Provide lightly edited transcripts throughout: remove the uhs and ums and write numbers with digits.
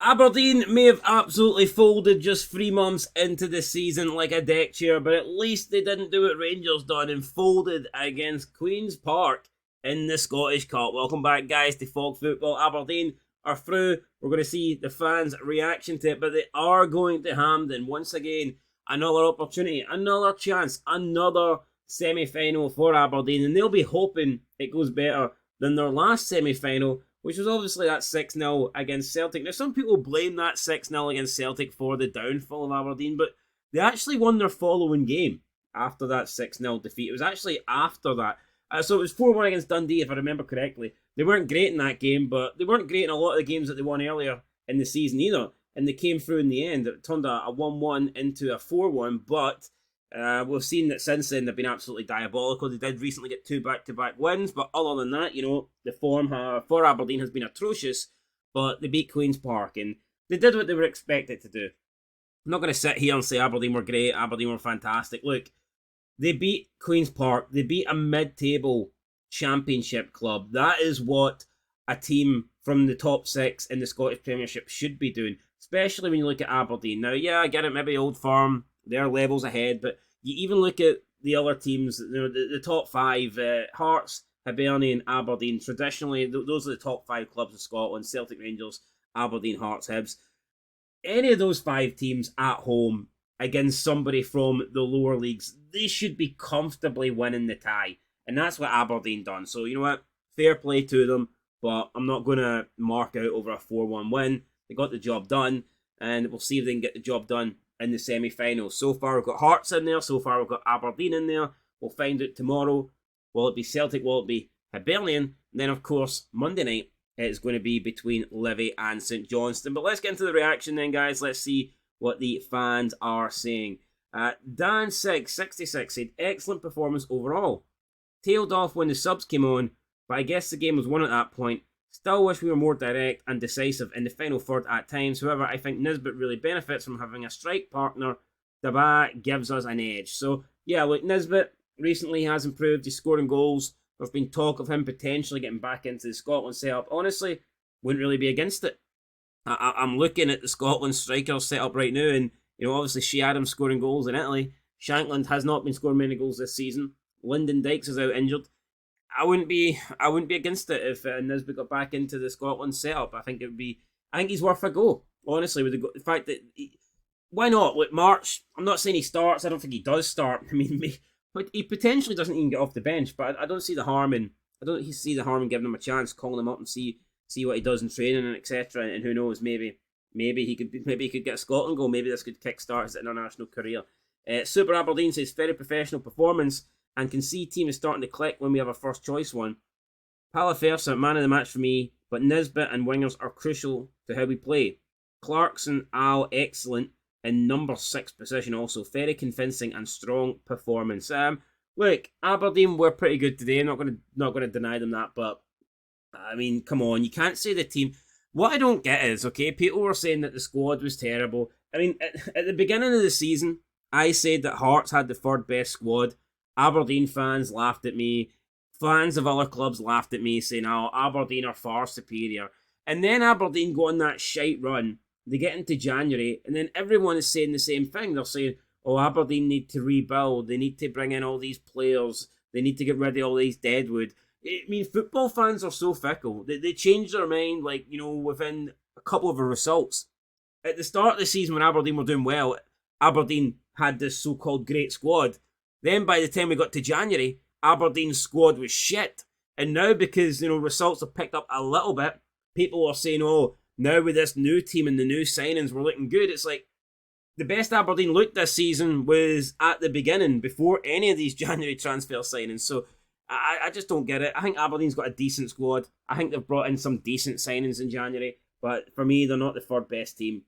Aberdeen may have absolutely folded just 3 months into the season like a deck chair, but at least they didn't do what Rangers done and folded against Queen's Park in the Scottish Cup. Welcome back, guys, to Fog Football. Aberdeen are through. We're going to see the fans' reaction to it, but they are going to Hampden once again. Another opportunity, another chance, another semi-final for Aberdeen, and they'll be hoping it goes better than their last semi-final, which was obviously that 6-0 against Celtic. Now, some people blame that 6-0 against Celtic for the downfall of Aberdeen, but they actually won their following game after that 6-0 defeat. It was actually after that. So it was 4-1 against Dundee, if I remember correctly. They weren't great in that game, but they weren't great in a lot of the games that they won earlier in the season either. And they came through in the end. It turned a 1-1 into a 4-1, but we've seen that since then they've been absolutely diabolical. They did recently get 2 back-to-back wins, but other than that, the form for Aberdeen has been atrocious, but they beat Queen's Park, and they did what they were expected to do. I'm not going to sit here and say Aberdeen were great, Aberdeen were fantastic. Look, they beat Queen's Park, they beat a mid-table championship club. That is what a team from the top 6 in the Scottish Premiership should be doing, especially when you look at Aberdeen. Now, yeah, I get it, maybe Old Firm, they're levels ahead, but you even look at the other teams, the top 5, Hearts, Hibernian, Aberdeen. Traditionally, those are the top 5 clubs in Scotland: Celtic, Rangers, Aberdeen, Hearts, Hibs. Any of those 5 teams at home against somebody from the lower leagues, they should be comfortably winning the tie. And that's what Aberdeen done. So, you know what? Fair play to them, but I'm not going to mark out over a 4-1 win. They got the job done, and we'll see if they can get the job done in the semi-finals. So far, we've got Hearts in there. So far, we've got Aberdeen in there. We'll find out tomorrow. Will it be Celtic? Will it be Hibernian? And then, of course, Monday night, it's going to be between Livy and St Johnstone. But let's get into the reaction then, guys. Let's see what the fans are saying. Dan666 said, excellent performance overall. Tailed off when the subs came on, but I guess the game was won at that point. Still wish we were more direct and decisive in the final third at times. However, I think Nisbet really benefits from having a strike partner. Daba gives us an edge. So, yeah, look, Nisbet recently has improved. He's scoring goals. There's been talk of him potentially getting back into the Scotland setup. Honestly, wouldn't really be against it. I'm looking at the Scotland strikers setup right now, and obviously Shea Adams scoring goals in Italy. Shankland has not been scoring many goals this season. Lyndon Dykes is out injured. I wouldn't be against it if Nisbet got back into the Scotland setup. I think he's worth a go. Honestly, with the fact that why not? With March, I'm not saying he starts. I don't think he does start. I mean, but he potentially doesn't even get off the bench. But I don't see the harm in giving him a chance, calling him up and see what he does in training and etc. And who knows, maybe he could get a Scotland goal. Maybe this could kickstart his international career. Super Aberdeen says very professional performance, and can see team is starting to click when we have a first choice one. Palafersa, man of the match for me, but Nisbet and wingers are crucial to how we play. Clarkson, Al, excellent in number 6 position also. Very convincing and strong performance. Look, Aberdeen were pretty good today. I'm not gonna deny them that, but I mean, come on, you can't say the team. What I don't get is, okay, people were saying that the squad was terrible. I mean, at the beginning of the season, I said that Hearts had the third best squad. Aberdeen fans laughed at me. Fans of other clubs laughed at me, saying, oh, Aberdeen are far superior. And then Aberdeen go on that shite run. They get into January, and then everyone is saying the same thing. They're saying, oh, Aberdeen need to rebuild. They need to bring in all these players. They need to get rid of all these deadwood. I mean, football fans are so fickle. They change their mind, within a couple of results. At the start of the season, when Aberdeen were doing well, Aberdeen had this so-called great squad. Then by the time we got to January, Aberdeen's squad was shit. And now because, results have picked up a little bit, people are saying, oh, now with this new team and the new signings, we're looking good. It's like, the best Aberdeen looked this season was at the beginning, before any of these January transfer signings. So I just don't get it. I think Aberdeen's got a decent squad. I think they've brought in some decent signings in January. But for me, they're not the third best team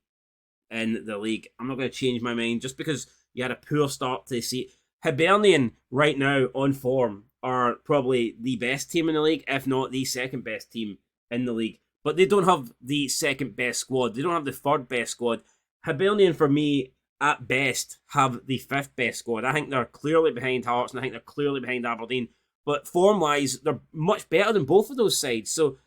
in the league. I'm not going to change my mind just because you had a poor start to the season. Hibernian, right now, on form, are probably the best team in the league, if not the second best team in the league. But they don't have the second best squad. They don't have the third best squad. Hibernian, for me, at best, have the fifth best squad. I think they're clearly behind Hearts, and I think they're clearly behind Aberdeen. But form-wise, they're much better than both of those sides. So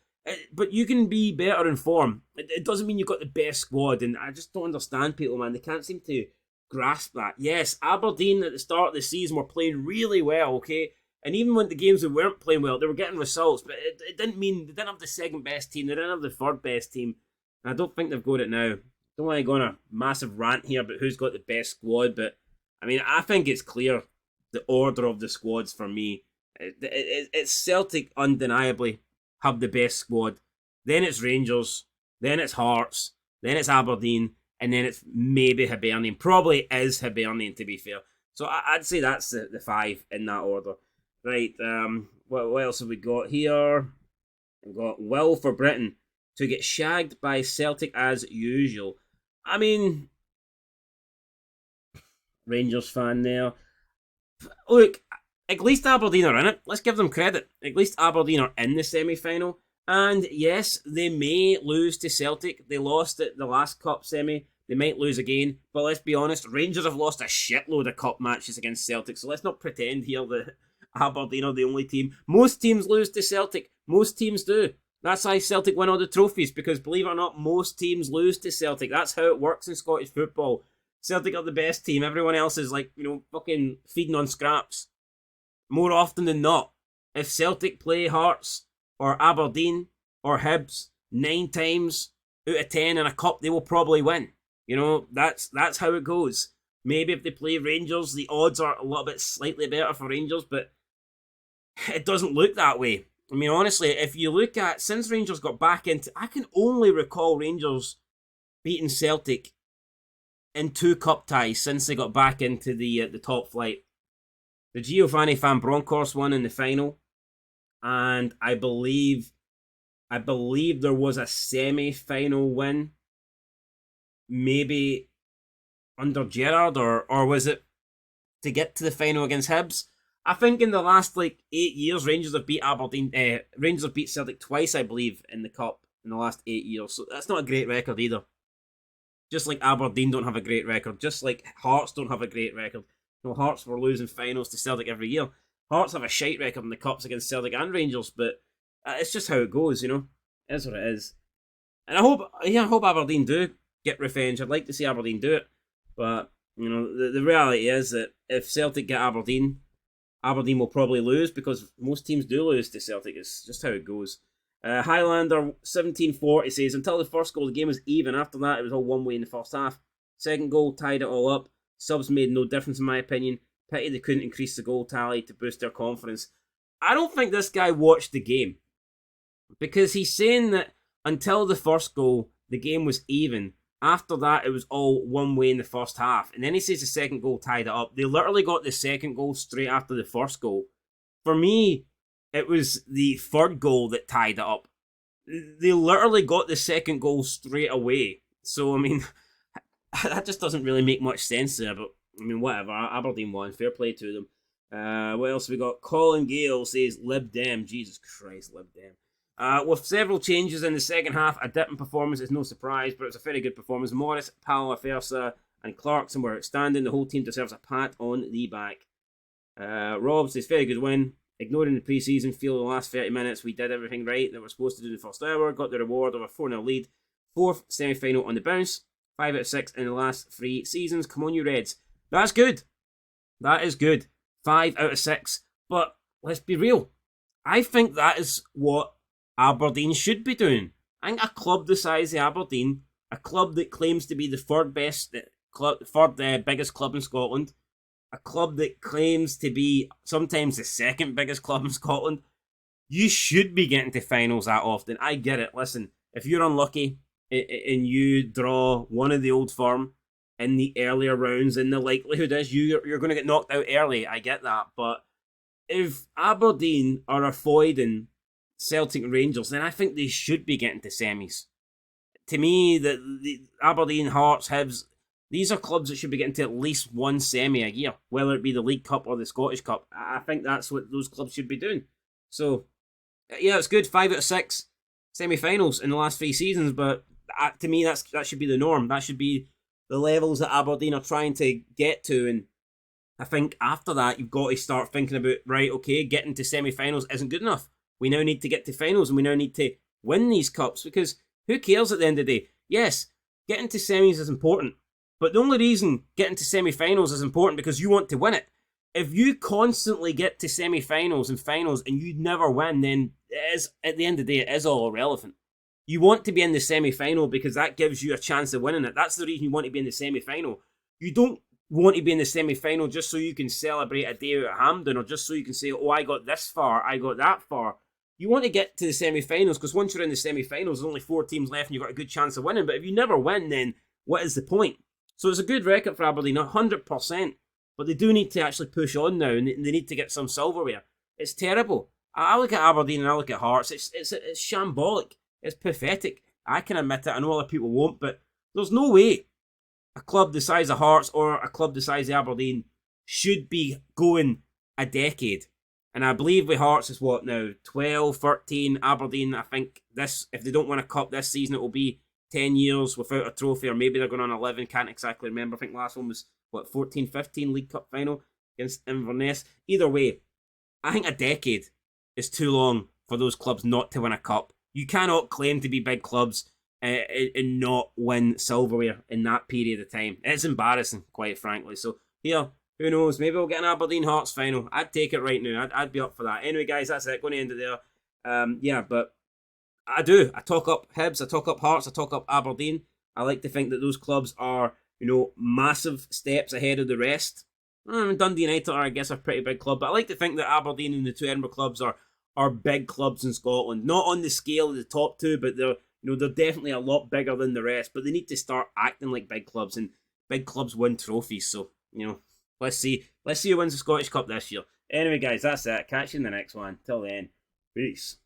But you can be better in form. It doesn't mean you've got the best squad, and I just don't understand people, man. They can't seem to grasp that. Yes, Aberdeen at the start of the season were playing really well, okay? And even when the games they weren't playing well, they were getting results, but it didn't mean they didn't have the second best team, they didn't have the third best team. And I don't think they've got it now. Don't want to go on a massive rant here about who's got the best squad, but I mean, I think it's clear the order of the squads for me. It's Celtic undeniably have the best squad. Then it's Rangers. Then it's Hearts. Then it's Aberdeen. And then it's maybe Hibernian. Probably is Hibernian, to be fair. So I'd say that's the five in that order. Right, what else have we got here? We've got Will for Britain to get shagged by Celtic as usual. I mean, Rangers fan there. Look, at least Aberdeen are in it. Let's give them credit. At least Aberdeen are in the semi-final. And yes, they may lose to Celtic. They lost at the last cup semi. They might lose again. But let's be honest, Rangers have lost a shitload of cup matches against Celtic. So let's not pretend here that Aberdeen are the only team. Most teams lose to Celtic. Most teams do. That's why Celtic win all the trophies. Because believe it or not, most teams lose to Celtic. That's how it works in Scottish football. Celtic are the best team. Everyone else is like, fucking feeding on scraps. More often than not, if Celtic play Hearts or Aberdeen or Hibs 9 times out of 10 in a cup, they will probably win. That's how it goes. Maybe if they play Rangers, the odds are a little bit slightly better for Rangers, but it doesn't look that way. I mean, honestly, if you look at, since Rangers got back into, I can only recall Rangers beating Celtic in 2 cup ties since they got back into the top flight. The Giovanni Van Bronckhorst won in the final, and I believe there was a semi-final win, maybe under Gerrard, or was it to get to the final against Hibs? I think in the last 8 years, Rangers have beat Rangers have beat Celtic twice, I believe, in the cup in the last 8 years. So that's not a great record either. Just like Aberdeen don't have a great record, just like Hearts don't have a great record. Hearts were losing finals to Celtic every year. Hearts have a shite record in the cups against Celtic and Rangers, but it's just how it goes, It is what it is. And I hope Aberdeen do get revenge. I'd like to see Aberdeen do it, but the reality is that if Celtic get Aberdeen will probably lose because most teams do lose to Celtic. It's just how it goes. Highlander 1740 says, until the first goal, the game was even. After that, it was all one way in the first half. Second goal tied it all up. Subs made no difference in my opinion. Pity they couldn't increase the goal tally to boost their confidence. I don't think this guy watched the game, because he's saying that until the first goal, the game was even. After that, it was all one way in the first half. And then he says the second goal tied it up. They literally got the second goal straight after the first goal. For me, it was the third goal that tied it up. They literally got the second goal straight away. So, I mean, that just doesn't really make much sense there. But, I mean, whatever. Aberdeen won. Fair play to them. What else we got? Colin Gale says, Lib Dem. Jesus Christ, Lib Dem. With several changes in the second half, a dip in performance is no surprise, but it's a very good performance. Morris, Palaversa, and Clarkson were outstanding. The whole team deserves a pat on the back. Rob says, very good win. Ignoring the pre-season, feel the last 30 minutes, we did everything right that we're supposed to do in the first hour, got the reward of a 4-0 lead. 4th semi-final on the bounce. 5 out of 6 in the last 3 seasons. Come on, you Reds. That's good. That is good. 5 out of 6. But let's be real. I think that is what Aberdeen should be doing. I think a club the size of Aberdeen, a club that claims to be the third biggest club in Scotland, a club that claims to be sometimes the second biggest club in Scotland, you should be getting to finals that often. I get it. Listen, if you're unlucky and you draw one of the old firm in the earlier rounds, and the likelihood is you're going to get knocked out early, I get that. But if Aberdeen are avoiding Celtic and Rangers, then I think they should be getting to semis. To me, the Aberdeen, Hearts, Hibs, these are clubs that should be getting to at least one semi a year, whether it be the League Cup or the Scottish Cup. I think that's what those clubs should be doing. So, yeah, it's good. 5 out of 6 semi-finals in the last 3 seasons, but to me, that should be the norm. That should be the levels that Aberdeen are trying to get to, and I think after that, you've got to start thinking about, right, okay, getting to semi-finals isn't good enough. We now need to get to finals, and we now need to win these cups, because who cares at the end of the day? Yes, getting to semis is important, but the only reason getting to semi-finals is important because you want to win it. If you constantly get to semi-finals and finals and you never win, then it is, at the end of the day, it is all irrelevant. You want to be in the semi-final because that gives you a chance of winning it. That's the reason you want to be in the semi-final. You don't want to be in the semi-final just so you can celebrate a day out at Hampden, or just so you can say, oh, I got this far, I got that far. You want to get to the semi-finals because once you're in the semi-finals, there's only 4 teams left and you've got a good chance of winning. But if you never win, then what is the point? So it's a good record for Aberdeen, 100%. But they do need to actually push on now, and they need to get some silverware. It's terrible. I look at Aberdeen and I look at Hearts. It's shambolic. It's pathetic. I can admit it. I know other people won't, but there's no way a club the size of Hearts or a club the size of Aberdeen should be going a decade. And I believe with Hearts is what now? 12, 13, Aberdeen, I think this, if they don't win a cup this season, it will be 10 years without a trophy, or maybe they're going on 11, can't exactly remember. I think last one was, 14, 15 League Cup final against Inverness. Either way, I think a decade is too long for those clubs not to win a cup. You cannot claim to be big clubs and not win silverware in that period of time. It's embarrassing, quite frankly. So, here, who knows? Maybe we'll get an Aberdeen Hearts final. I'd take it right now. I'd be up for that. Anyway, guys, that's it. Going to end it there. Yeah, but I do. I talk up Hibs, I talk up Hearts, I talk up Aberdeen. I like to think that those clubs are, massive steps ahead of the rest. Dundee United are, I guess, a pretty big club, but I like to think that Aberdeen and the 2 Edinburgh clubs are big clubs in Scotland. Not on the scale of the top 2, but they're definitely a lot bigger than the rest. But they need to start acting like big clubs, and big clubs win trophies. So, let's see who wins the Scottish Cup this year. Anyway, guys, that's it. Catch you in the next one. Till then, peace.